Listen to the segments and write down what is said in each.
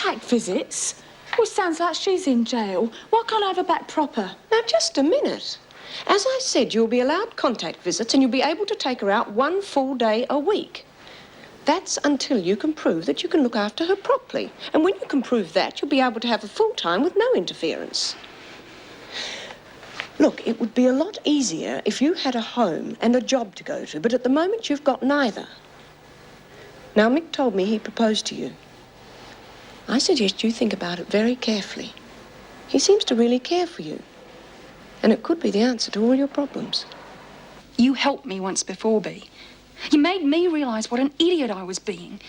Contact visits? Well, sounds like she's in jail. Why can't I have her back proper? Now, just a minute. As I said, you'll be allowed contact visits and you'll be able to take her out 1 full day a week. That's until you can prove that you can look after her properly. And when you can prove that, you'll be able to have her full-time with no interference. Look, it would be a lot easier if you had a home and a job to go to, but at the moment you've got neither. Now, Mick told me he proposed to you. I suggest you think about it very carefully. He seems to really care for you. And it could be the answer to all your problems. You helped me once before, Bea. You made me realise what an idiot I was being.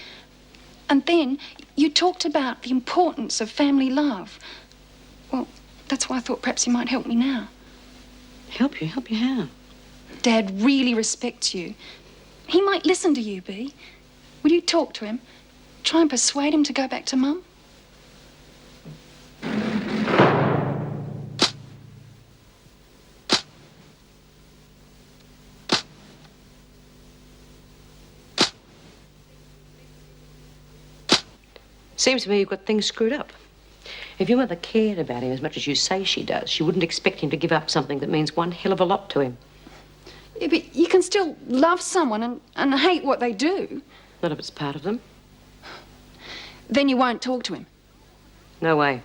And then you talked about the importance of family love. Well, that's why I thought perhaps you might help me now. Help you? Help you how? Dad really respects you. He might listen to you, Bea. Will you talk to him? Try and persuade him to go back to Mum? Seems to me you've got things screwed up. If your mother cared about him as much as you say she does, she wouldn't expect him to give up something that means one hell of a lot to him. Yeah, but you can still love someone and hate what they do. Not if it's part of them. Then you won't talk to him. No way.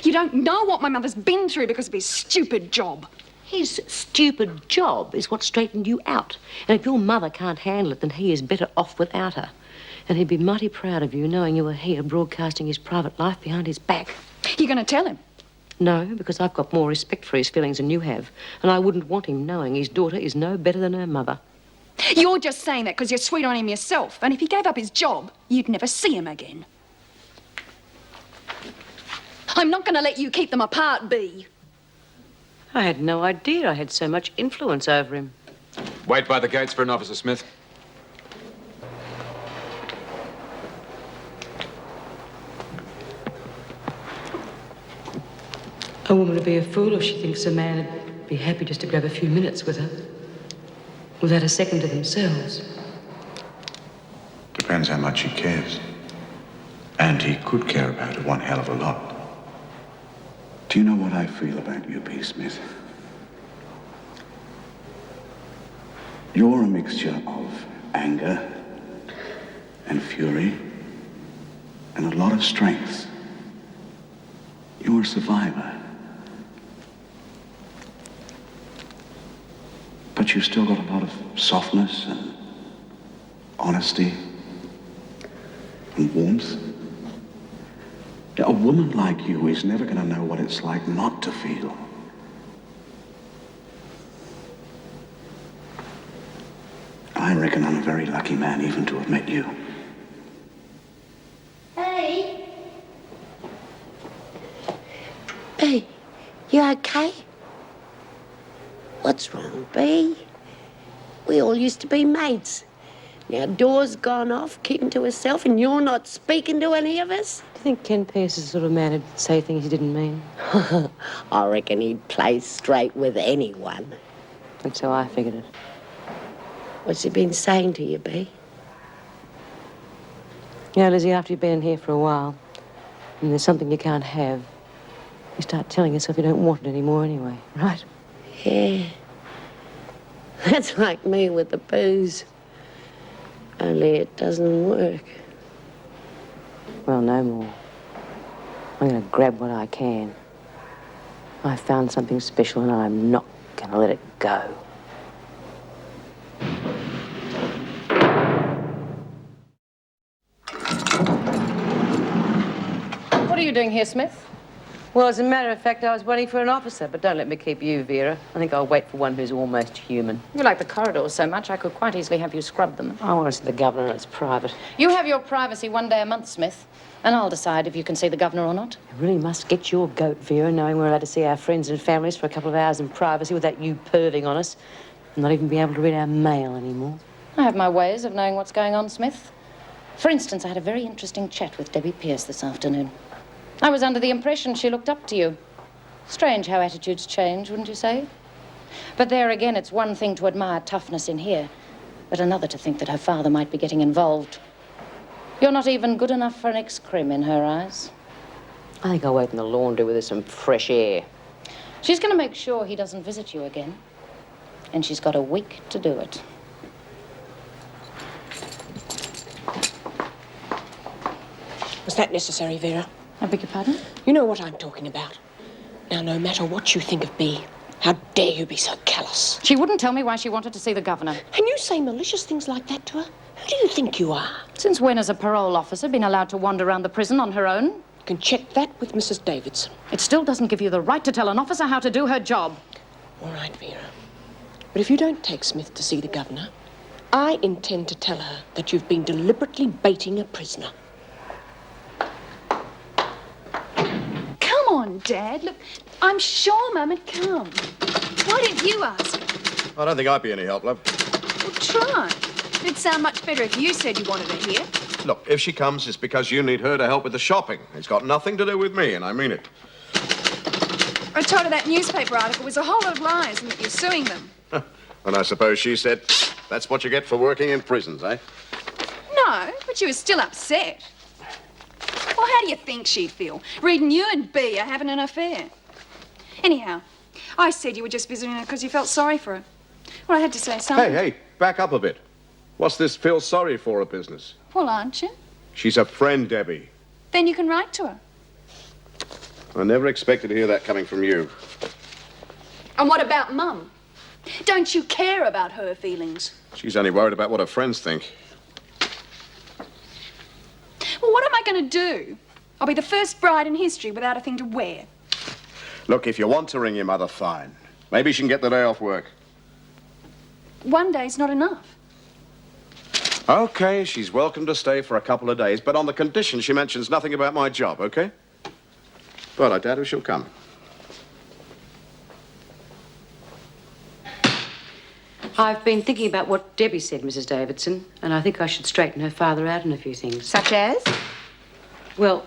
You don't know what my mother's been through because of his stupid job. His stupid job is what straightened you out. And if your mother can't handle it, then he is better off without her. And he'd be mighty proud of you knowing you were here broadcasting his private life behind his back. You're going to tell him? No, because I've got more respect for his feelings than you have. And I wouldn't want him knowing his daughter is no better than her mother. You're just saying that because you're sweet on him yourself. And if he gave up his job, you'd never see him again. I'm not going to let you keep them apart, Bea. I had no idea I had so much influence over him. Wait by the gates for an Officer Smith. A woman would be a fool if she thinks a man would be happy just to grab a few minutes with her, without a second to themselves. Depends how much he cares. And he could care about her one hell of a lot. Do you know what I feel about you, Bea Smith? You're a mixture of anger and fury and a lot of strength. You're a survivor. But you've still got a lot of softness and honesty and warmth. A woman like you is never going to know what it's like not to feel. I reckon I'm a very lucky man even to have met you. Hey. Bea, you okay? What's wrong, Bea? We all used to be mates. Now Dawn's gone off, keeping to herself, and you're not speaking to any of us? Do you think Ken Pierce is the sort of man who'd say things he didn't mean? I reckon he'd play straight with anyone. That's how I figured it. What's he been saying to you, Bea? You know, Lizzie, after you've been in here for a while, and there's something you can't have, you start telling yourself you don't want it anymore anyway, right? Yeah. That's like me with the booze. Only it doesn't work. Well, no more. I'm going to grab what I can. I found something special and I'm not going to let it go. What are you doing here, Smith? Well, as a matter of fact, I was waiting for an officer, but don't let me keep you, Vera. I think I'll wait for one who's almost human. You like the corridors so much, I could quite easily have you scrub them. I want to see the governor, and it's private. You have your privacy 1 day a month, Smith, and I'll decide if you can see the governor or not. I really must get your goat, Vera, knowing we're allowed to see our friends and families for a couple of hours in privacy without you perving on us, and not even be able to read our mail anymore. I have my ways of knowing what's going on, Smith. For instance, I had a very interesting chat with Debbie Pierce this afternoon. I was under the impression she looked up to you. Strange how attitudes change, wouldn't you say? But there again, it's one thing to admire toughness in here, but another to think that her father might be getting involved. You're not even good enough for an ex-crim in her eyes. I think I'll wait in the laundry with her some fresh air. She's going to make sure he doesn't visit you again. And she's got a week to do it. Was that necessary, Vera? I beg your pardon? You know what I'm talking about. Now, no matter what you think of Bea, how dare you be so callous? She wouldn't tell me why she wanted to see the governor. And you say malicious things like that to her? Who do you think you are? Since when has a parole officer been allowed to wander around the prison on her own? You can check that with Mrs. Davidson. It still doesn't give you the right to tell an officer how to do her job. All right, Vera. But if you don't take Smith to see the governor, I intend to tell her that you've been deliberately baiting a prisoner. Come on, Dad. Look, I'm sure Mum had come. Why didn't you ask her? I don't think I'd be any help, love. Well, try. It'd sound much better if you said you wanted her here. Look, if she comes, it's because you need her to help with the shopping. It's got nothing to do with me, and I mean it. I told her that newspaper article was a whole lot of lies and that you're suing them. And I suppose she said, that's what you get for working in prisons, eh? No, but she was still upset. Well, how do you think she'd feel, reading you and Bea are having an affair? Anyhow, I said you were just visiting her because you felt sorry for her. Well, I had to say something. Hey, back up a bit. What's this feel sorry for a business? Well, aren't you? She's a friend, Debbie. Then you can write to her. I never expected to hear that coming from you. And what about Mum? Don't you care about her feelings? She's only worried about what her friends think. Well, what am I going to do? I'll be the first bride in history without a thing to wear. Look, if you want to ring your mother, fine. Maybe she can get the day off work. One day's not enough. Okay, she's welcome to stay for a couple of days, but on the condition she mentions nothing about my job, okay? But I doubt if she'll come. I've been thinking about what Debbie said, Mrs. Davidson, and I think I should straighten her father out in a few things. Such as? Well,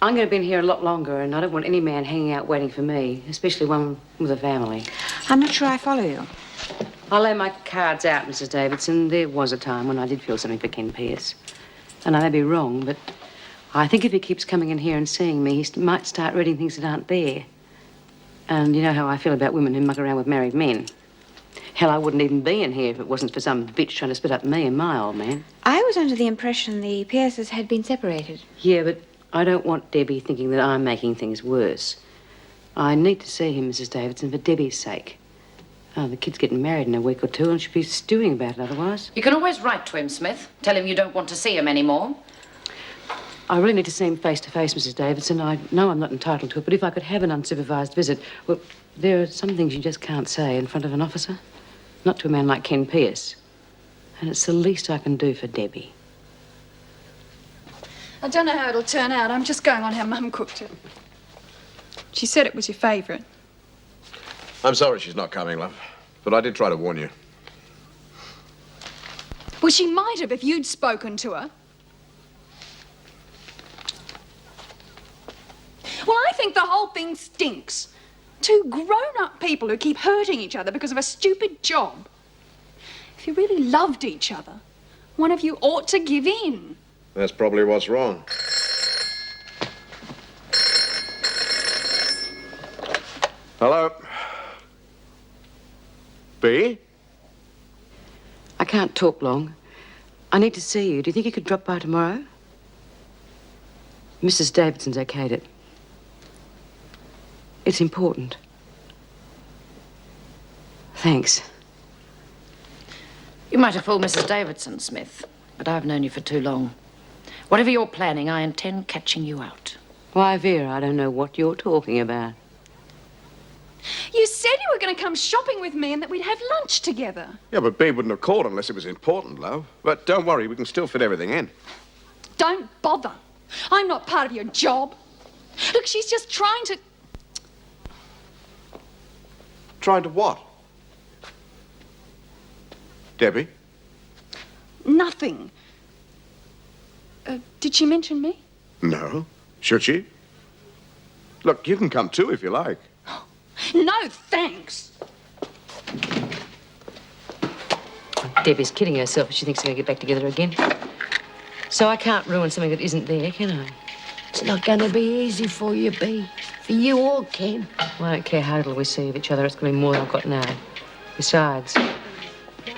I'm going to be in here a lot longer, and I don't want any man hanging out waiting for me, especially one with a family. I'm not sure I follow you. I'll lay my cards out, Mrs. Davidson. There was a time when I did feel something for Ken Pierce. And I may be wrong, but I think if he keeps coming in here and seeing me, he might start reading things that aren't there. And you know how I feel about women who muck around with married men. Hell, I wouldn't even be in here if it wasn't for some bitch trying to split up me and my old man. I was under the impression the Pierces had been separated. Yeah, but I don't want Debbie thinking that I'm making things worse. I need to see him, Mrs. Davidson, for Debbie's sake. Oh, the kid's getting married in a week or two, and she'll be stewing about it otherwise. You can always write to him, Smith. Tell him you don't want to see him anymore. I really need to see him face to face, Mrs. Davidson. I know I'm not entitled to it, but if I could have an unsupervised visit, well, there are some things you just can't say in front of an officer. Not to a man like Ken Pierce. And it's the least I can do for Debbie. I don't know how it'll turn out. I'm just going on how Mum cooked it. She said it was your favourite. I'm sorry she's not coming, love. But I did try to warn you. Well, she might have if you'd spoken to her. Well, I think the whole thing stinks. Two grown-up people who keep hurting each other because of a stupid job. If you really loved each other, one of you ought to give in. That's probably what's wrong. Hello? Bea? I can't talk long. I need to see you. Do you think you could drop by tomorrow? Mrs. Davidson's okayed it. It's important. Thanks. You might have fooled Mrs. Davidson, Smith, but I've known you for too long. Whatever you're planning, I intend catching you out. Why, Vera, I don't know what you're talking about. You said you were going to come shopping with me and that we'd have lunch together. Yeah, but Bea wouldn't have called unless it was important, love. But don't worry, we can still fit everything in. Don't bother. I'm not part of your job. Look, she's just trying to... Trying to what? Debbie? Nothing. Did she mention me? No. Should she? Look, you can come too if you like. No, thanks. Debbie's kidding herself if she thinks they're going to get back together again. So I can't ruin something that isn't there, can I? It's not going to be easy for you, Bea. For you or Ken. Well, I don't care how little we see of each other. It's going to be more than I've got now. Besides,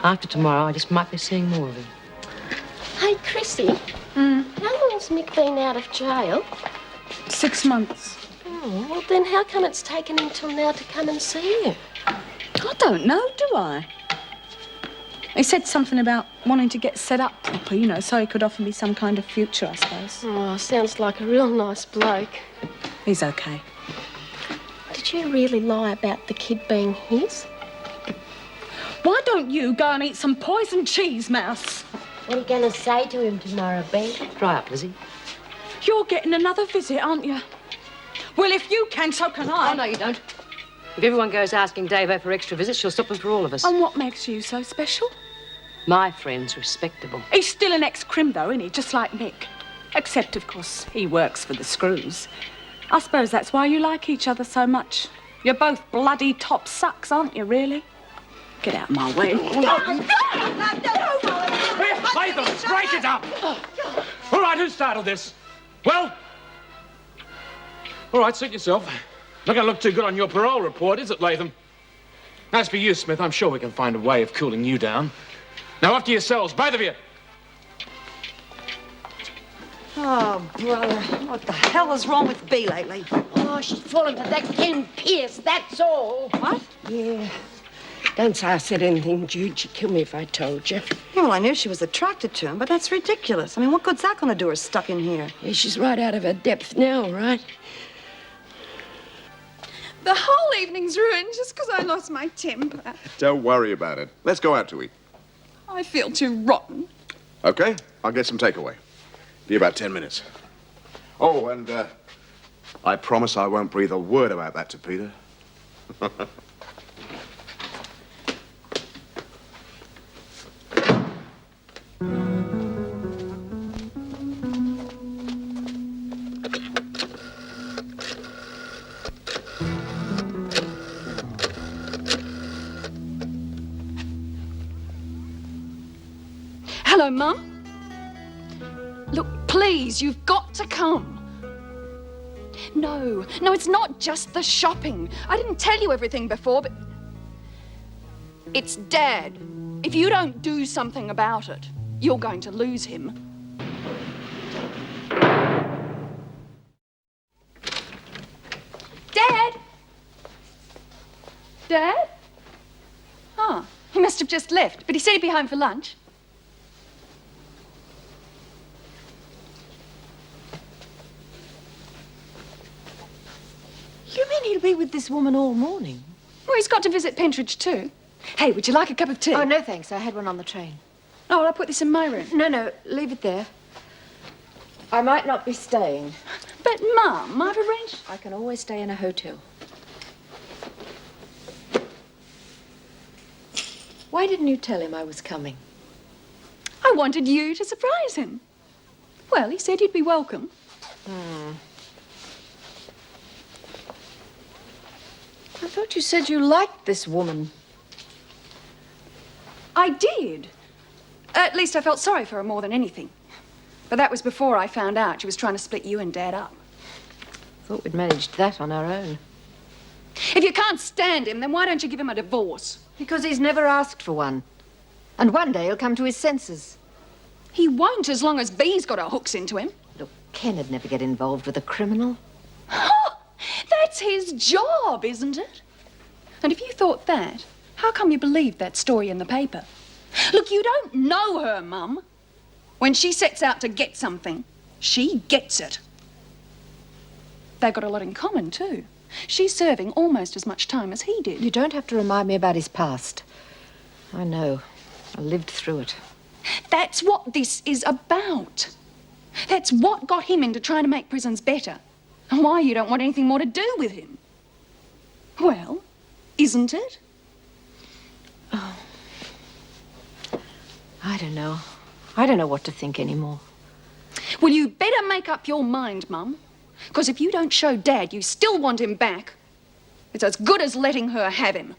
after tomorrow, I just might be seeing more of him. Hey, Chrissy. How long's Mick been out of jail? 6 months. Oh, well, then how come it's taken him till now to come and see you? I don't know, do I? He said something about wanting to get set up proper, you know, so he could offer me some kind of future, I suppose. Oh, sounds like a real nice bloke. He's okay. Did you really lie about the kid being his? Why don't you go and eat some poisoned cheese, Mouse? What are you going to say to him tomorrow, Bea? Dry up, Lizzie. You're getting another visit, aren't you? Well, if you can, so can I. Oh, no, you don't. If everyone goes asking Davo for extra visits, she'll stop them for all of us. And what makes you so special? My friend's respectable. He's still an ex-crim, though, isn't he? Just like Mick. Except, of course, he works for the Screws. I suppose that's why you like each other so much. You're both bloody top sucks, aren't you, really? Get out of my way. Latham, break it up! All right, who started this? Well? All right, suit yourself. Not going to look too good on your parole report, is it, Latham? As for you, Smith, I'm sure we can find a way of cooling you down. Now, off to yourselves, both of you. Oh, brother, what the hell is wrong with Bea lately? Oh, she's fallen for that Ken Pierce, that's all. What? Yeah. Don't say I said anything, Jude. She'd kill me if I told you. Yeah, well, I knew she was attracted to him, but that's ridiculous. I mean, what good's that going to do her stuck in here? Yeah, she's right out of her depth now, right? The whole evening's ruined just because I lost my temper. Don't worry about it. Let's go out to eat. I feel too rotten. Okay, I'll get some takeaway. Be about 10 minutes. Oh, and I promise I won't breathe a word about that to Peter. Hello, Mum. Look, please, you've got to come. No, it's not just the shopping. I didn't tell you everything before, but it's Dad. If you don't do something about it, you're going to lose him. Dad? Dad? Oh, he must have just left, but he said he'd be home for lunch. You mean he'll be with this woman all morning? Well, he's got to visit Pentridge too. Hey, would you like a cup of tea? Oh, no, thanks. I had one on the train. Oh, well, I'll put this in my room. No, leave it there. I might not be staying. But, Mum, I've arranged... I can always stay in a hotel. Why didn't you tell him I was coming? I wanted you to surprise him. Well, he said you'd be welcome. I thought you said you liked this woman. I did. At least I felt sorry for her more than anything. But that was before I found out she was trying to split you and Dad up. Thought we'd managed that on our own. If you can't stand him, then why don't you give him a divorce? Because he's never asked for one. And one day he'll come to his senses. He won't as long as Bea's got her hooks into him. Look, Ken would never get involved with a criminal. That's his job, isn't it? And if you thought that, how come you believed that story in the paper? Look, you don't know her, Mum. When she sets out to get something, she gets it. They've got a lot in common, too. She's serving almost as much time as he did. You don't have to remind me about his past. I know. I lived through it. That's what this is about. That's what got him into trying to make prisons better. And why you don't want anything more to do with him. Well, isn't it? Oh. I don't know. I don't know what to think anymore. Well, you better make up your mind, Mum. Because if you don't show Dad you still want him back, it's as good as letting her have him.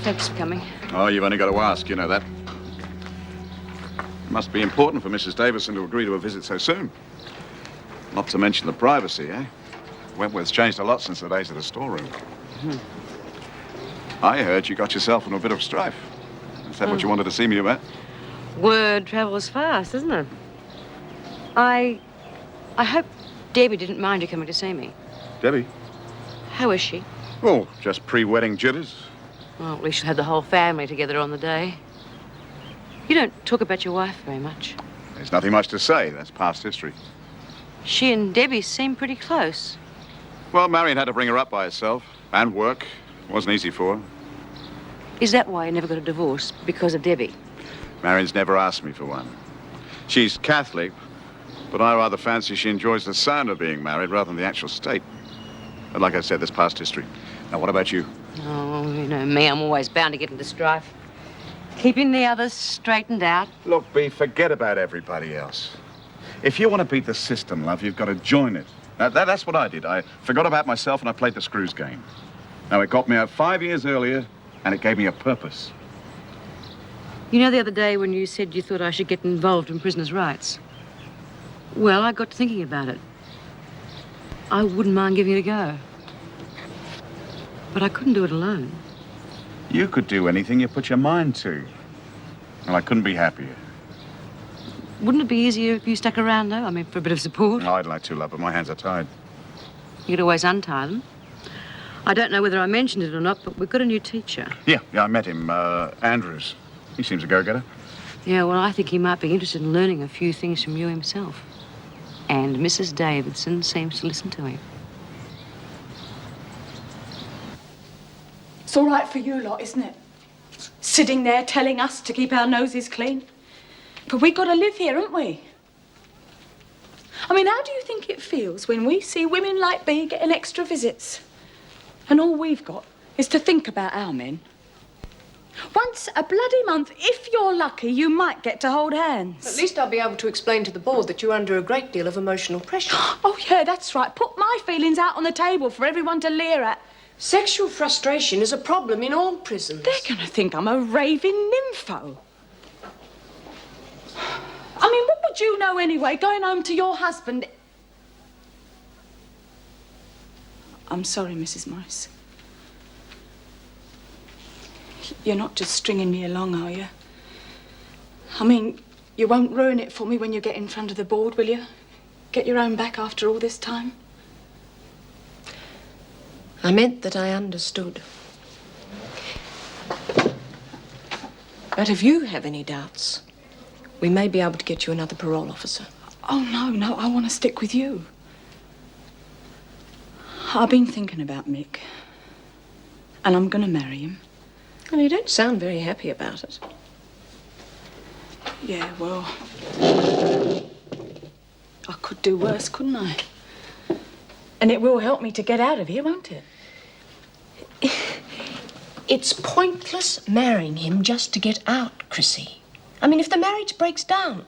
Thanks for coming. Oh, you've only got to ask, you know that. It must be important for Mrs. Davison to agree to a visit so soon. Not to mention the privacy, eh? Wentworth's changed a lot since the days of the storeroom. I heard you got yourself in a bit of strife. Is that what you wanted to see me about? Word travels fast, isn't it? I hope Debbie didn't mind you coming to see me. Debbie? How is she? Oh, just pre-wedding jitters. Well, at least she'll have the whole family together on the day. You don't talk about your wife very much. There's nothing much to say. That's past history. She and Debbie seem pretty close. Well, Marion had to bring her up by herself. And work. Wasn't easy for her. Is that why you never got a divorce? Because of Debbie? Marion's never asked me for one. She's Catholic, but I rather fancy she enjoys the sound of being married rather than the actual state. But like I said, there's past history. Now, what about you? Oh, you know me, I'm always bound to get into strife. Keeping the others straightened out. Look, Bea, forget about everybody else. If you want to beat the system, love, you've got to join it. Now, that's what I did. I forgot about myself and I played the screws game. Now, it got me out 5 years earlier, and it gave me a purpose. You know the other day when you said you thought I should get involved in prisoners' rights? Well, I got to thinking about it. I wouldn't mind giving it a go. But I couldn't do it alone. You could do anything you put your mind to. Well, I couldn't be happier. Wouldn't it be easier if you stuck around, though? I mean, for a bit of support? Oh, I'd like to, love, but my hands are tied. You could always untie them. I don't know whether I mentioned it or not, but we've got a new teacher. Yeah, I met him, Andrews. He seems a go-getter. Yeah, well, I think he might be interested in learning a few things from you himself. And Mrs. Davidson seems to listen to him. It's all right for you lot, isn't it? Sitting there telling us to keep our noses clean. But we've got to live here, haven't we? I mean, how do you think it feels when we see women like Bea getting extra visits? And all we've got is to think about our men. Once a bloody month, if you're lucky, you might get to hold hands. At least I'll be able to explain to the board that you're under a great deal of emotional pressure. Oh, yeah, that's right. Put my feelings out on the table for everyone to leer at. Sexual frustration is a problem in all prisons. They're going to think I'm a raving nympho. I mean, what would you know anyway, going home to your husband? I'm sorry, Mrs. Morris. You're not just stringing me along, are you? I mean, you won't ruin it for me when you get in front of the board, will you? Get your own back after all this time? I meant that I understood. But if you have any doubts, we may be able to get you another parole officer. Oh, no, I want to stick with you. I've been thinking about Mick. And I'm going to marry him. Well, you don't sound very happy about it. Yeah, well, I could do worse, couldn't I? And it will help me to get out of here, won't it? It's pointless marrying him just to get out, Chrissy. I mean, if the marriage breaks down,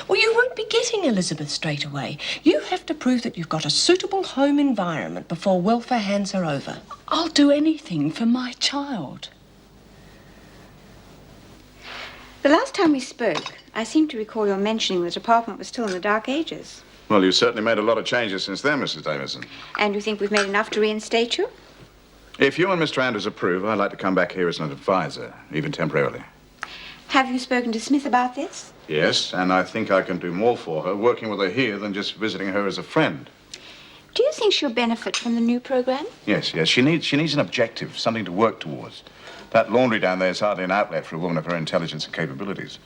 well, you won't be getting Elizabeth straight away. You have to prove that you've got a suitable home environment before welfare hands are over. I'll do anything for my child. The last time we spoke, I seem to recall your mentioning the department was still in the Dark Ages. Well, you've certainly made a lot of changes since then, Mrs. Davison. And you think we've made enough to reinstate you? If you and Mr. Andrews approve, I'd like to come back here as an advisor, even temporarily. Have you spoken to Smith about this? Yes, and I think I can do more for her working with her here than just visiting her as a friend. Do you think she'll benefit from the new program? Yes. She needs an objective, something to work towards. That laundry down there is hardly an outlet for a woman of her intelligence and capabilities.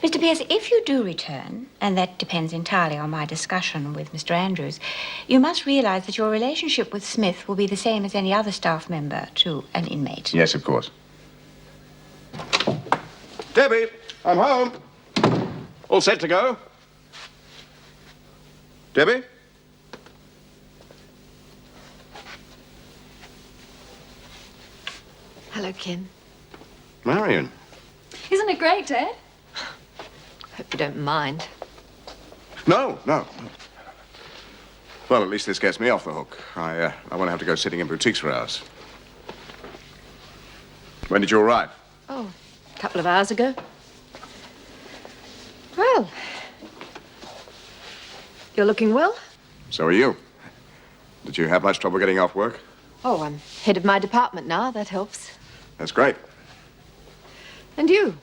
Mr. Pierce, if you do return, and that depends entirely on my discussion with Mr. Andrews, you must realize that your relationship with Smith will be the same as any other staff member to an inmate. Yes, of course. Debbie, I'm home. All set to go? Debbie? Hello, Kim. Marion. Isn't it great, Dad? Hope you don't mind. No. Well, at least this gets me off the hook. I won't have to go sitting in boutiques for hours. When did you arrive? Oh, a couple of hours ago. Well, you're looking well. So are you. Did you have much trouble getting off work? Oh, I'm head of my department now. That helps. That's great. And you?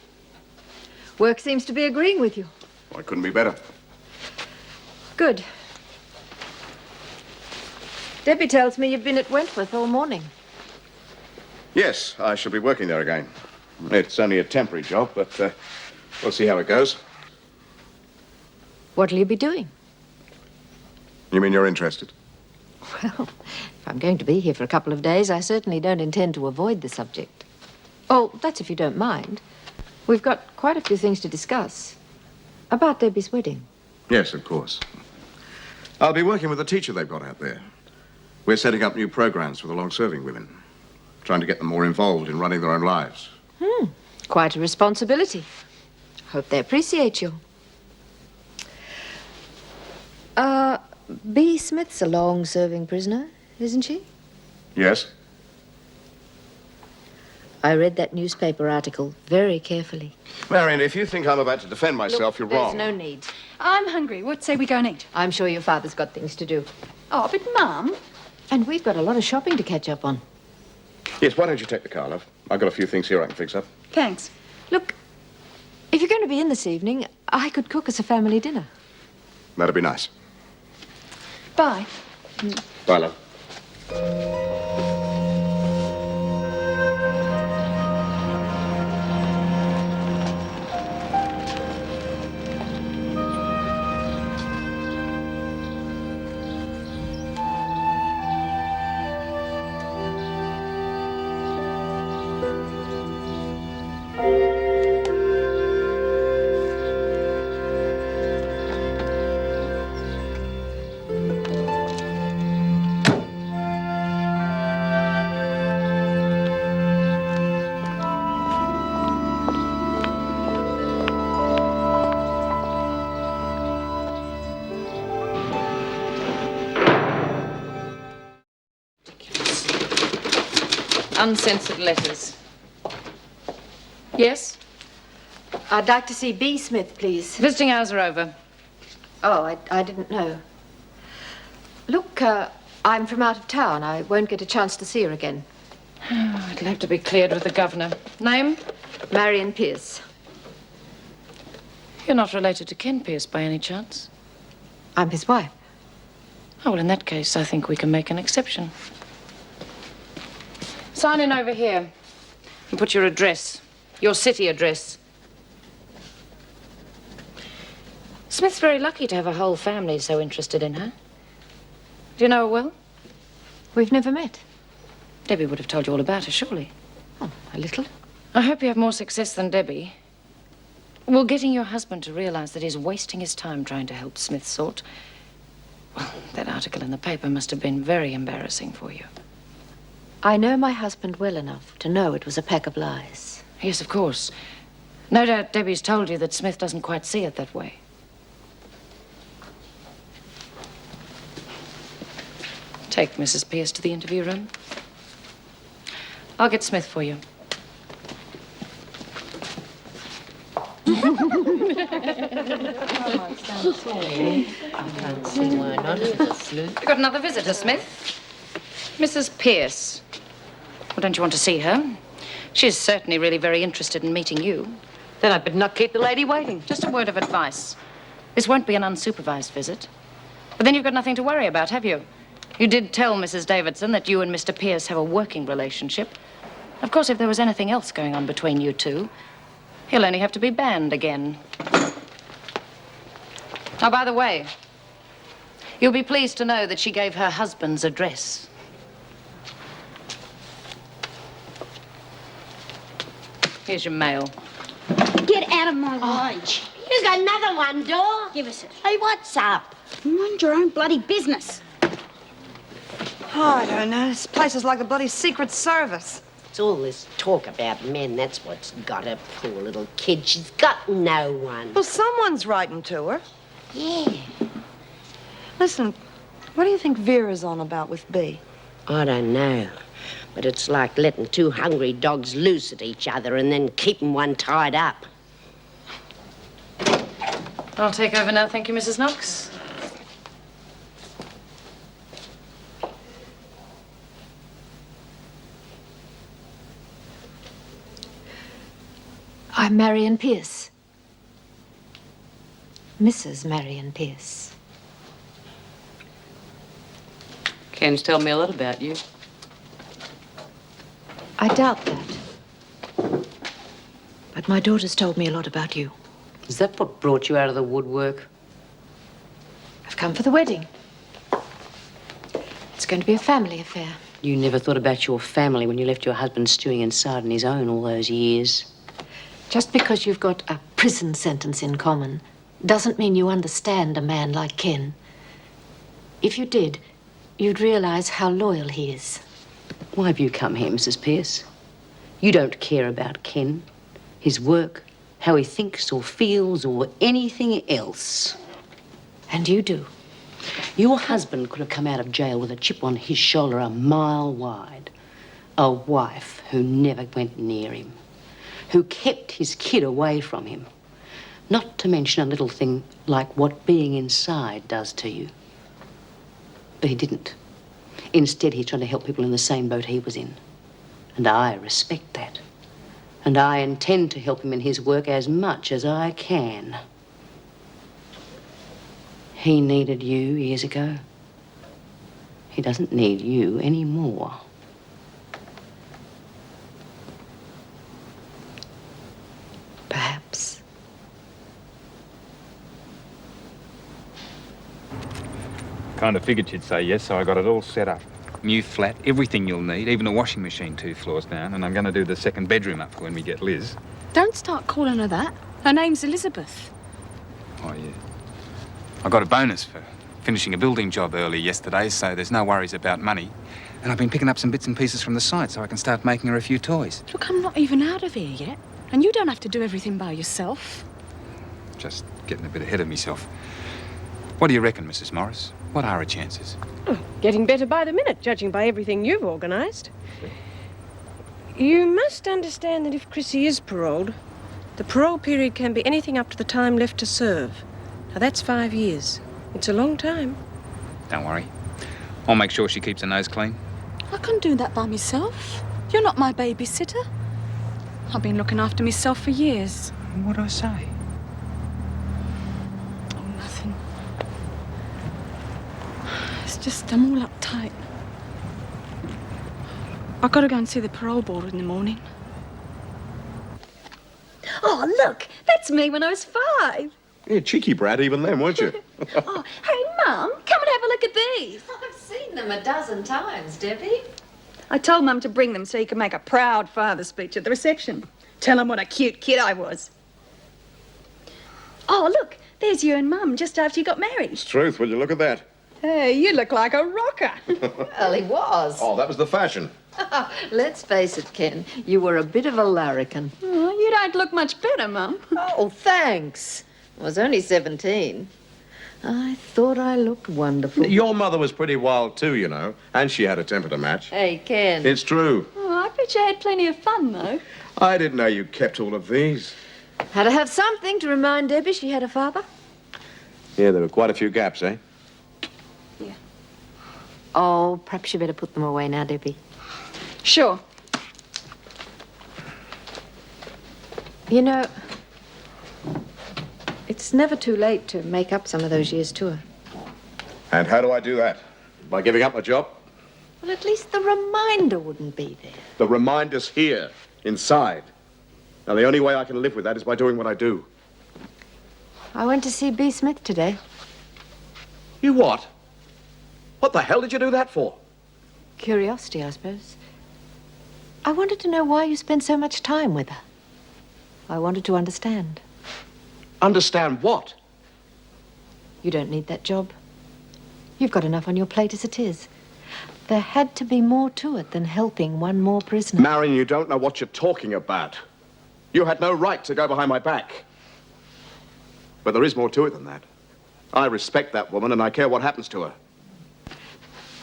Work seems to be agreeing with you. Well, it couldn't be better. Good. Debbie tells me you've been at Wentworth all morning. Yes, I shall be working there again. It's only a temporary job, but we'll see how it goes. What'll you be doing? You mean you're interested? Well, if I'm going to be here for a couple of days, I certainly don't intend to avoid the subject. Oh, that's if you don't mind. We've got quite a few things to discuss. About Debbie's wedding. Yes, of course. I'll be working with a teacher they've got out there. We're setting up new programs for the long-serving women, trying to get them more involved in running their own lives. Quite a responsibility. Hope they appreciate you. Bea Smith's a long-serving prisoner, isn't she? Yes? I read that newspaper article very carefully. Marion, if you think I'm about to defend myself, you're wrong. There's no need. I'm hungry. What say we go and eat? I'm sure your father's got things to do. Oh, but Mum. And we've got a lot of shopping to catch up on. Yes, why don't you take the car, love? I've got a few things here I can fix up. Thanks. Look, if you're going to be in this evening, I could cook us a family dinner. That'd be nice. Bye. Bye, love. Uncensored letters. Yes? I'd like to see Bea Smith, please. Visiting hours are over. Oh, I didn't know. Look, I'm from out of town. I won't get a chance to see her again. Oh, it'll have to be cleared with the governor. Name? Marion Pierce. You're not related to Ken Pierce by any chance? I'm his wife. Oh, well, in that case, I think we can make an exception. Sign in over here and put your address, your city address. Smith's very lucky to have a whole family so interested in her. Do you know her well? We've never met. Debbie would have told you all about her, surely. Oh, a little. I hope you have more success than Debbie. Well, getting your husband to realize that he's wasting his time trying to help Smith's sort. Well, that article in the paper must have been very embarrassing for you. I know my husband well enough to know it was a pack of lies. Yes, of course. No doubt Debbie's told you that Smith doesn't quite see it that way. Take Mrs. Pierce to the interview room. I'll get Smith for you. We've got another visitor, Smith. Mrs. Pierce. Well, don't you want to see her? She's certainly really very interested in meeting you. Then I better not keep the lady waiting. Just a word of advice. This won't be an unsupervised visit. But then you've got nothing to worry about, have you? You did tell Mrs. Davidson that you and Mr. Pierce have a working relationship. Of course, if there was anything else going on between you two, he'll only have to be banned again. Oh, by the way, you'll be pleased to know that she gave her husband's address. Here's your mail. Get out of my lunch. You got another one, Dor. Give us it. Hey, what's up? Mind your own bloody business. Oh, I don't know. This place is like a bloody secret service. It's all this talk about men. That's what's got her, poor little kid. She's got no one. Well, someone's writing to her. Yeah. Listen, what do you think Vera's on about with Bea? I don't know. But it's like letting two hungry dogs loose at each other and then keeping one tied up. I'll take over now, thank you, Mrs. Knox. I'm Marion Pierce. Mrs. Marion Pierce. Ken's told me a lot about you. I doubt that. But my daughter's told me a lot about you. Is that what brought you out of the woodwork? I've come for the wedding. It's going to be a family affair. You never thought about your family when you left your husband stewing inside on his own all those years. Just because you've got a prison sentence in common doesn't mean you understand a man like Ken. If you did, you'd realize how loyal he is. Why have you come here, Mrs. Pierce? You don't care about Ken, his work, how he thinks or feels or anything else. And you do. Your husband could have come out of jail with a chip on his shoulder a mile wide. A wife who never went near him, who kept his kid away from him. Not to mention a little thing like what being inside does to you. But he didn't. Instead, he's trying to help people in the same boat he was in. And I respect that. And I intend to help him in his work as much as I can. He needed you years ago. He doesn't need you anymore. Perhaps. Kind of figured you'd say yes, so I got it all set up. New flat, everything you'll need, even a washing machine 2 floors down, and I'm going to do the second bedroom up when we get Liz. Don't start calling her that. Her name's Elizabeth. Oh, yeah. I got a bonus for finishing a building job early yesterday, so there's no worries about money. And I've been picking up some bits and pieces from the site so I can start making her a few toys. Look, I'm not even out of here yet. And you don't have to do everything by yourself. Just getting a bit ahead of myself. What do you reckon, Mrs. Morris? What are her chances? Oh, getting better by the minute, judging by everything you've organised. You must understand that if Chrissy is paroled, the parole period can be anything up to the time left to serve. Now, that's 5 years. It's a long time. Don't worry. I'll make sure she keeps her nose clean. I can do that by myself. You're not my babysitter. I've been looking after myself for years. What'd I say? Oh, nothing. It's just I'm all uptight. I've got to go and see the parole board in the morning. Oh, look, that's me when I was 5. Yeah, cheeky brat even then, weren't you? Oh, hey, Mum, come and have a look at these. I've seen them a dozen times, Debbie. I told Mum to bring them so you could make a proud father speech at the reception. Tell him what a cute kid I was. Oh, look, there's you and Mum just after you got married. It's truth, will you look at that? Hey, you look like a rocker. Well, he was. Oh, that was the fashion. Let's face it, Ken, you were a bit of a larrikin. Oh, you don't look much better, Mum. Oh, thanks. I was only 17. I thought I looked wonderful. Your mother was pretty wild too, you know, and she had a temper to match. Hey, Ken. It's true. Oh, I bet you had plenty of fun, though. I didn't know you kept all of these. Had to have something to remind Debbie she had a father. Yeah, there were quite a few gaps, eh? Yeah. Oh, perhaps you better put them away now, Debbie. Sure. You know, it's never too late to make up some of those years to her. And how do I do that? By giving up my job? Well, at least the reminder wouldn't be there. The reminder's here, inside. Now, the only way I can live with that is by doing what I do. I went to see B. Smith today. You what? What the hell did you do that for? Curiosity, I suppose. I wanted to know why you spend so much time with her. I wanted to understand. Understand what? You don't need that job. You've got enough on your plate as it is. There had to be more to it than helping one more prisoner. Marion, you don't know what you're talking about. You had no right to go behind my back. But there is more to it than that. I respect that woman and I care what happens to her.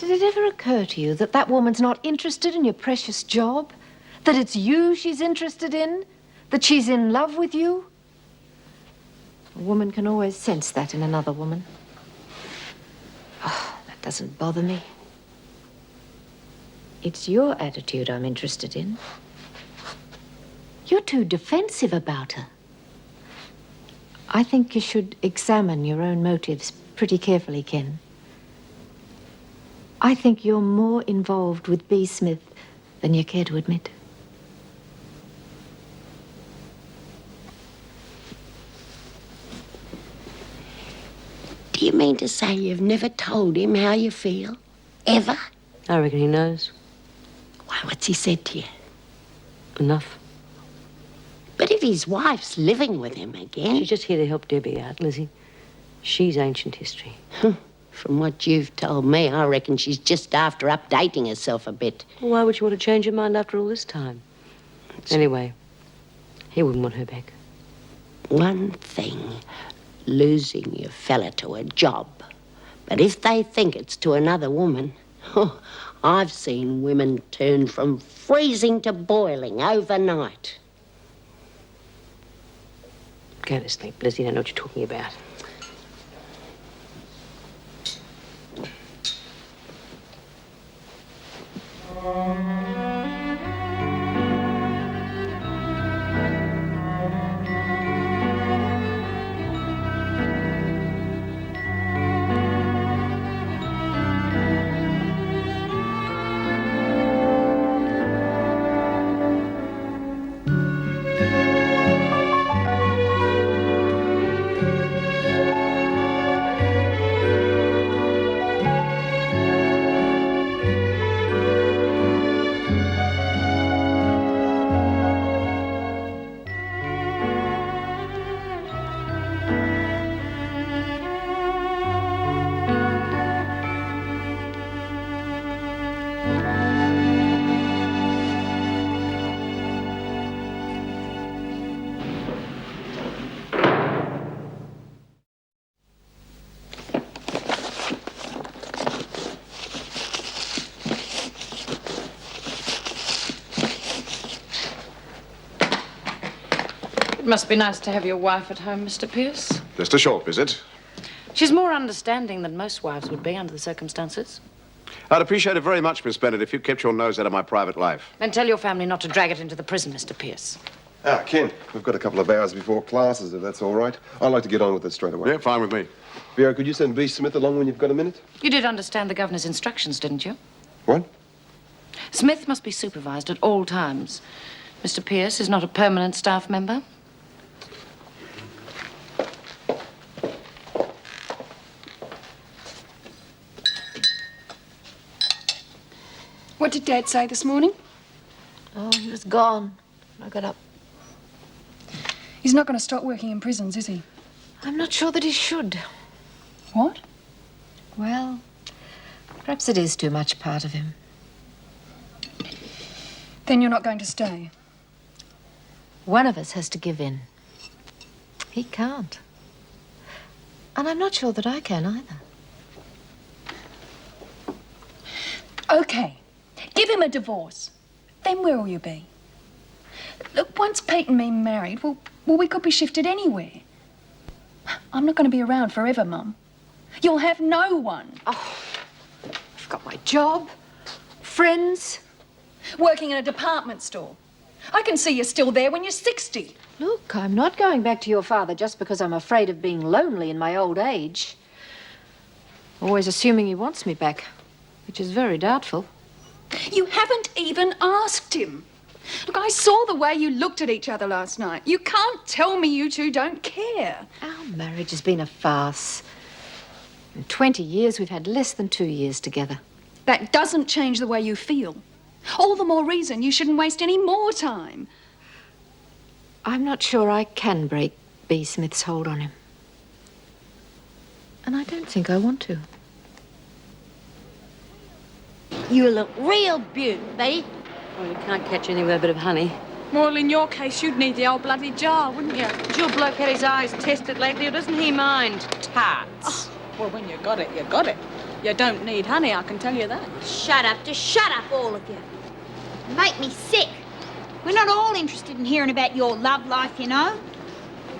Did it ever occur to you that that woman's not interested in your precious job? That it's you she's interested in? That she's in love with you? A woman can always sense that in another woman. Oh, that doesn't bother me. It's your attitude I'm interested in. You're too defensive about her. I think you should examine your own motives pretty carefully, Ken. I think you're more involved with Bea Smith than you care to admit. Do you mean to say you've never told him how you feel? Ever? I reckon he knows. Why, what's he said to you? Enough. But if his wife's living with him again... She's just here to help Debbie out, Lizzie. She's ancient history. From what you've told me, I reckon she's just after updating herself a bit. Well, why would you want to change your mind after all this time? Anyway, he wouldn't want her back. One thing, losing your fella to a job. But if they think it's to another woman... I've seen women turn from freezing to boiling overnight. Go to sleep, Liz. You don't know what you're talking about. It must be nice to have your wife at home, Mr. Pierce. Just a short visit. She's more understanding than most wives would be under the circumstances. I'd appreciate it very much, Miss Bennett, if you kept your nose out of my private life. And tell your family not to drag it into the prison, Mr. Pierce. Ah, Ken, we've got a couple of hours before classes, if that's all right. I'd like to get on with it straight away. Yeah, fine with me. Vera, could you send Bea Smith along when you've got a minute? You did understand the governor's instructions, didn't you? What? Smith must be supervised at all times. Mr. Pierce is not a permanent staff member. What did Dad say this morning? Oh, he was gone when I got up. He's not going to stop working in prisons, is he? I'm not sure that he should. What? Well, perhaps it is too much part of him. Then you're not going to stay? One of us has to give in. He can't. And I'm not sure that I can either. Okay. Give him a divorce. Then where will you be? Look, once Pete and me married, well, we could be shifted anywhere. I'm not going to be around forever, Mum. You'll have no one. Oh, I've got my job, friends. Working in a department store. I can see you're still there when you're 60. Look, I'm not going back to your father just because I'm afraid of being lonely in my old age. Always assuming he wants me back, which is very doubtful. You haven't even asked him. Look, I saw the way you looked at each other last night. You can't tell me you two don't care. Our marriage has been a farce. In 20 years, we've had less than 2 years together. That doesn't change the way you feel. All the more reason you shouldn't waste any more time. I'm not sure I can break Bea Smith's hold on him. And I don't think I want to. You look real beaut, Bea. Well, you can't catch anything with a bit of honey. Well, in your case, you'd need the old bloody jar, wouldn't you? Did your bloke had his eyes tested lately, or doesn't he mind tarts? Oh, well, when you got it, you got it. You don't need honey, I can tell you that. Shut up. Just shut up, all of you. You make me sick. We're not all interested in hearing about your love life, you know.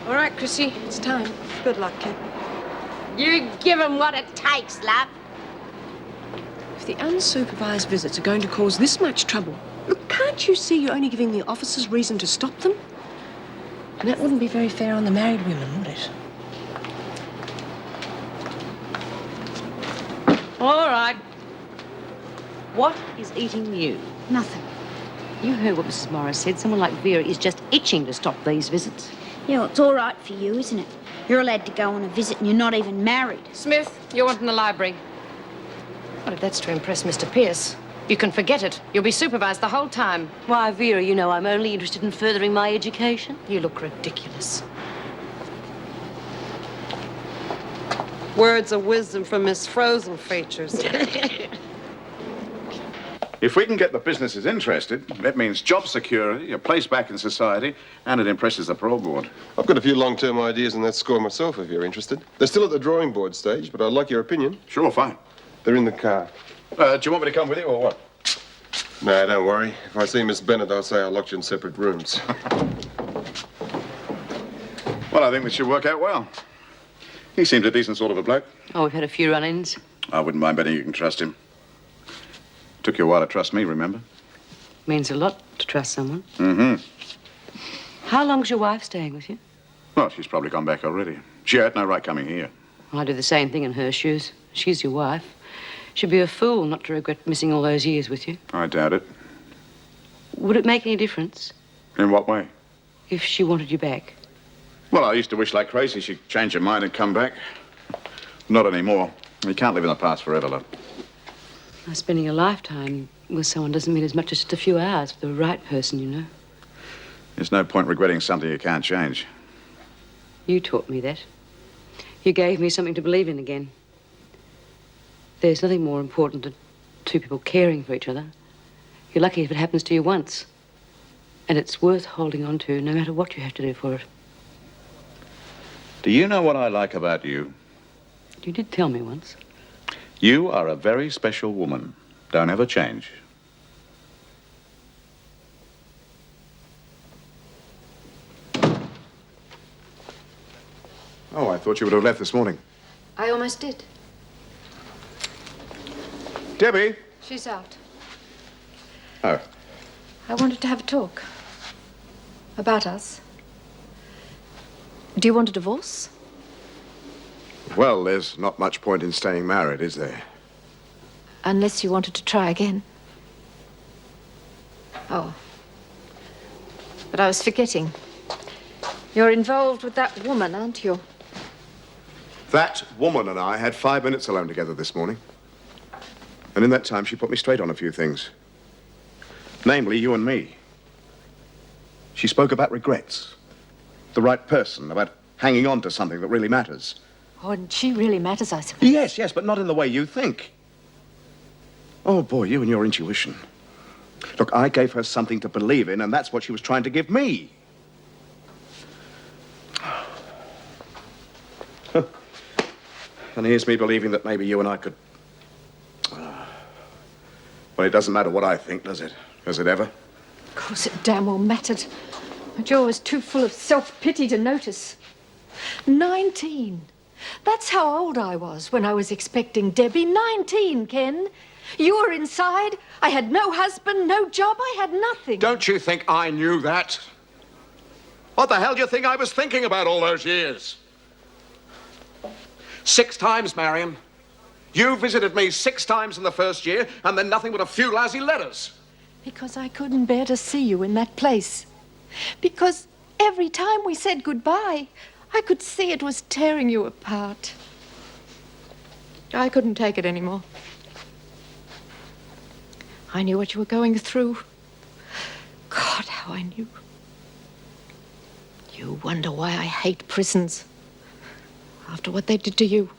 All right, Chrissy, it's time. Good luck, kid. You give 'em what it takes, love. If the unsupervised visits are going to cause this much trouble, look, can't you see you're only giving the officers reason to stop them? And that wouldn't be very fair on the married women, would it? All right. What is eating you? Nothing. You heard what Mrs. Morris said. Someone like Vera is just itching to stop these visits. Yeah, well, it's all right for you, isn't it? You're allowed to go on a visit and you're not even married. Smith, you're wanting the library. Well, if that's to impress Mr. Pierce, you can forget it. You'll be supervised the whole time. Why, Vera, you know I'm only interested in furthering my education. You look ridiculous. Words of wisdom from Miss Frozen Features. If we can get the businesses interested, that means job security, a place back in society, and it impresses the parole board. I've got a few long-term ideas on that score myself, if you're interested. They're still at the drawing board stage, but I'd like your opinion. Sure, fine. They're in the car. Do you want me to come with you, or what? No, don't worry. If I see Miss Bennett, I'll say I locked you in separate rooms. Well, I think this should work out well. He seems a decent sort of a bloke. Oh, we've had a few run-ins. I wouldn't mind betting you can trust him. Took you a while to trust me, remember? Means a lot to trust someone. Mm-hmm. How long's your wife staying with you? Well, she's probably gone back already. She had no right coming here. I do the same thing in her shoes. She's your wife. She'd be a fool not to regret missing all those years with you. I doubt it. Would it make any difference In what way? if she wanted you back? Well, I used to wish like crazy she'd change her mind and come back. Not anymore. You can't live in the past forever, love. Now, spending a lifetime with someone doesn't mean as much as just a few hours for the right person, you know. There's no point regretting something you can't change. You taught me that. You gave me something to believe in again. There's nothing more important than two people caring for each other. You're lucky if it happens to you once. And it's worth holding on to, no matter what you have to do for it. Do you know what I like about you? You did tell me once. You are a very special woman. Don't ever change. Oh, I thought you would have left this morning. I almost did. Debbie? She's out. Oh. I wanted to have a talk. About us. Do you want a divorce? Well, there's not much point in staying married, is there? Unless you wanted to try again. Oh. But I was forgetting. You're involved with that woman, aren't you? That woman and I had 5 minutes alone together this morning. And in that time, she put me straight on a few things. Namely, you and me. She spoke about regrets. The right person, about hanging on to something that really matters. Oh, and she really matters, I suppose. Yes, but not in the way you think. Oh, boy, you and your intuition. Look, I gave her something to believe in, and that's what she was trying to give me. And here's me believing that maybe you and I could... Well, it doesn't matter what I think, does it? Does it ever? Of course it damn well mattered. But you're always too full of self-pity to notice. 19. That's how old I was when I was expecting Debbie. 19, Ken. You were inside. I had no husband, no job. I had nothing. Don't you think I knew that? What the hell do you think I was thinking about all those years? 6 times, Marion. You visited me 6 times in the first year, and then nothing but a few lousy letters. Because I couldn't bear to see you in that place. Because every time we said goodbye, I could see it was tearing you apart. I couldn't take it anymore. I knew what you were going through. God, how I knew. You wonder why I hate prisons. After what they did to you.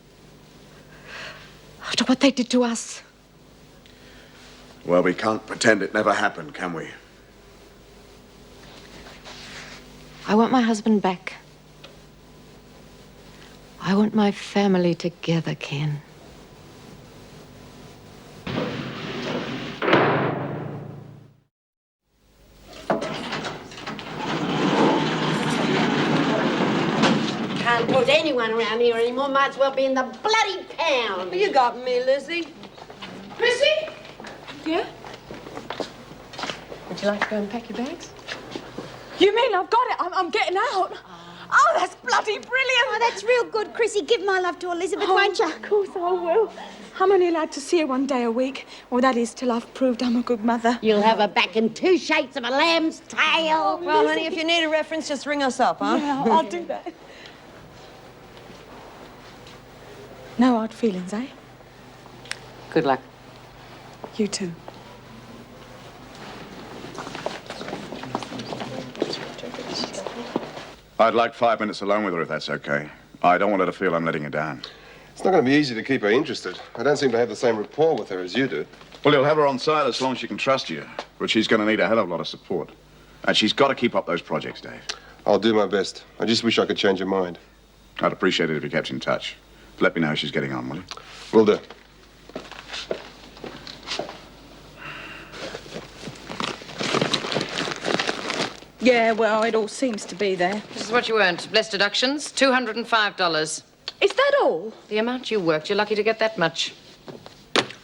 After what they did to us. Well, we can't pretend it never happened, can we? I want my husband back. I want my family together, Ken. suppose anyone around here anymore might as well be in the bloody pound. You got me, Lizzie. Chrissy? Yeah? Would you like to go and pack your bags? You mean I've got it? I'm getting out? Oh, that's bloody brilliant. Oh, that's real good, Chrissy. Give my love to Elizabeth, won't you? Of course I will. I'm only allowed to see her one day a week. Well, that is till I've proved I'm a good mother. You'll have her back in 2 shakes of a lamb's tail. Well, honey, if you need a reference, just ring us up, huh? Yeah, I'll do that. No hard feelings, eh? Good luck. You too. I'd like 5 minutes alone with her, if that's okay. I don't want her to feel I'm letting her down. It's not going to be easy to keep her interested. I don't seem to have the same rapport with her as you do. Well, you'll have her on side as long as she can trust you. But she's going to need a hell of a lot of support. And she's got to keep up those projects, Dave. I'll do my best. I just wish I could change her mind. I'd appreciate it if you kept in touch. Let me know how she's getting on, will you? Will do. Yeah, well, it all seems to be there. This is what you earned. Less deductions, $205. Is that all? The amount you worked, you're lucky to get that much.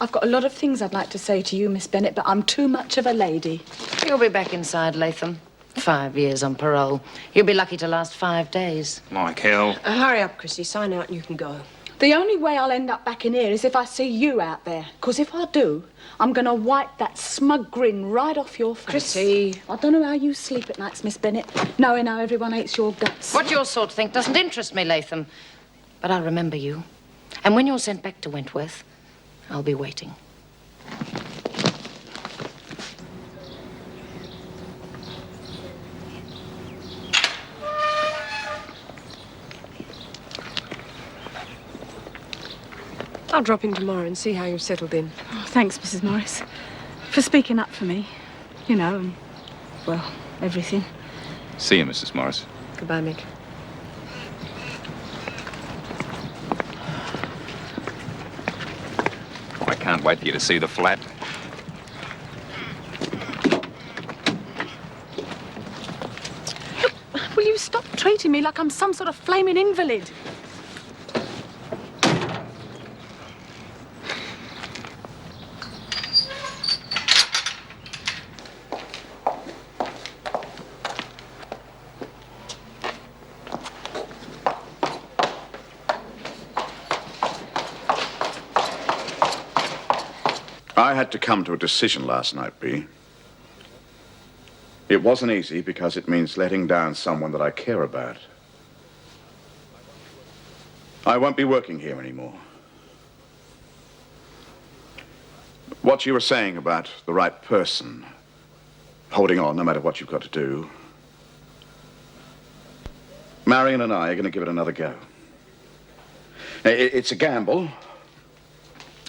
I've got a lot of things I'd like to say to you, Miss Bennett, but I'm too much of a lady. You'll be back inside, Latham. 5 years on parole. You'll be lucky to last 5 days. Michael. Hurry up, Chrissy. Sign out and you can go. The only way I'll end up back in here is if I see you out there. Because if I do, I'm going to wipe that smug grin right off your face. Chrissy. I don't know how you sleep at nights, Miss Bennett, knowing how everyone hates your guts. What your sort think doesn't interest me, Latham. But I'll remember you. And when you're sent back to Wentworth, I'll be waiting. I'll drop in tomorrow and see how you've settled in. Oh, thanks, Mrs. Morris, for speaking up for me. You know, and, well, everything. See you, Mrs. Morris. Goodbye, Mick. I can't wait for you to see the flat. Will you stop treating me like I'm some sort of flaming invalid? I had to come to a decision last night, Bea. It wasn't easy because it means letting down someone that I care about. I won't be working here anymore. What you were saying about the right person, holding on no matter what you've got to do, Marion and I are going to give it another go. It's a gamble.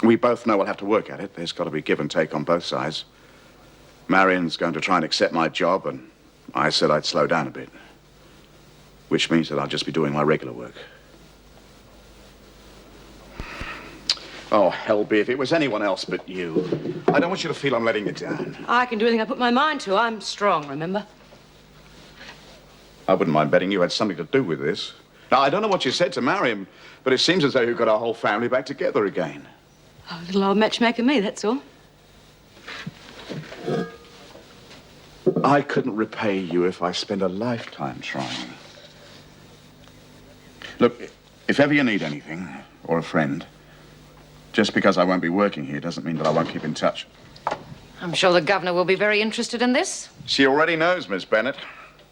We both know we'll have to work at it. There's got to be give and take on both sides. Marion's going to try and accept my job, and I said I'd slow down a bit. Which means that I'll just be doing my regular work. Oh, hell, Bea, if it was anyone else but you. I don't want you to feel I'm letting you down. I can do anything I put my mind to. I'm strong, remember? I wouldn't mind betting you had something to do with this. Now, I don't know what you said to Marion, but it seems as though you've got our whole family back together again. Oh, little old matchmaker me, that's all. I couldn't repay you if I spent a lifetime trying. Look, if ever you need anything, or a friend, just because I won't be working here doesn't mean that I won't keep in touch. I'm sure the governor will be very interested in this. She already knows, Miss Bennett.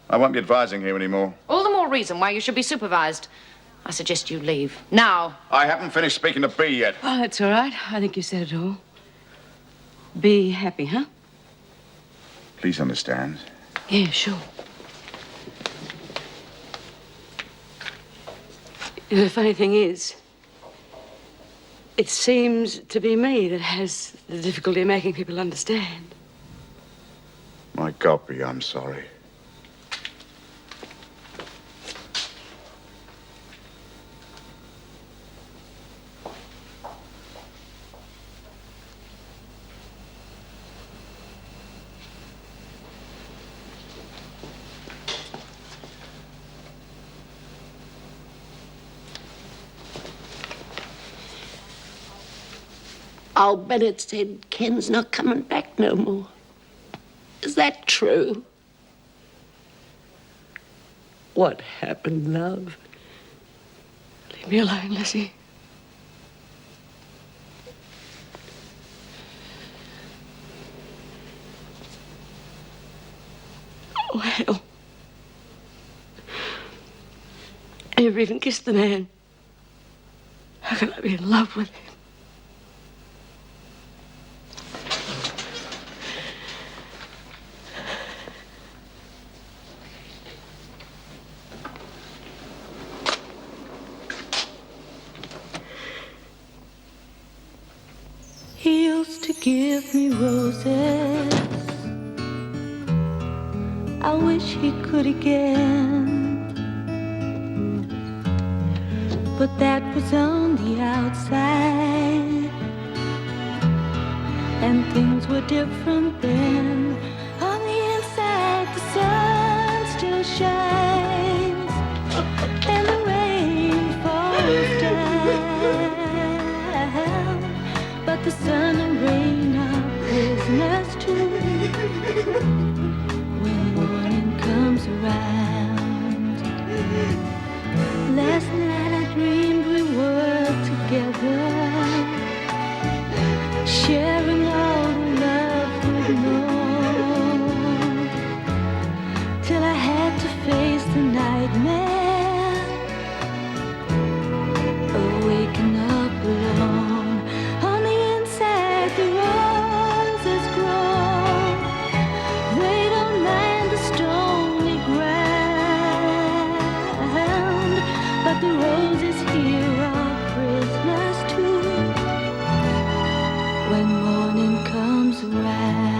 I won't be advising here anymore. All the more reason why you should be supervised. I suggest you leave. Now. I haven't finished speaking to Bea yet. Oh, that's all right. I think you said it all. Be happy, huh? Please understand. Yeah, sure. The funny thing is, it seems to be me that has the difficulty of making people understand. My God, Bea, I'm sorry. Old Bennett said Ken's not coming back no more. Is that true? What happened, love? Leave me alone, Lizzie. Oh, hell. I never even kissed the man. How can I be in love with him? He used to give me roses. I wish he could again. But that was on the outside, and things were different then. On the inside, the sun still shines, and the rain falls down. But the sun and rain are prisoners too. When morning comes around, last night I dreamed we were together, sharing all the love we'd known, till I had to face the nightmare of waking up alone. On the inside, the roses grow. They don't mind the stony ground, but the roses here are prisoners too. When morning comes around.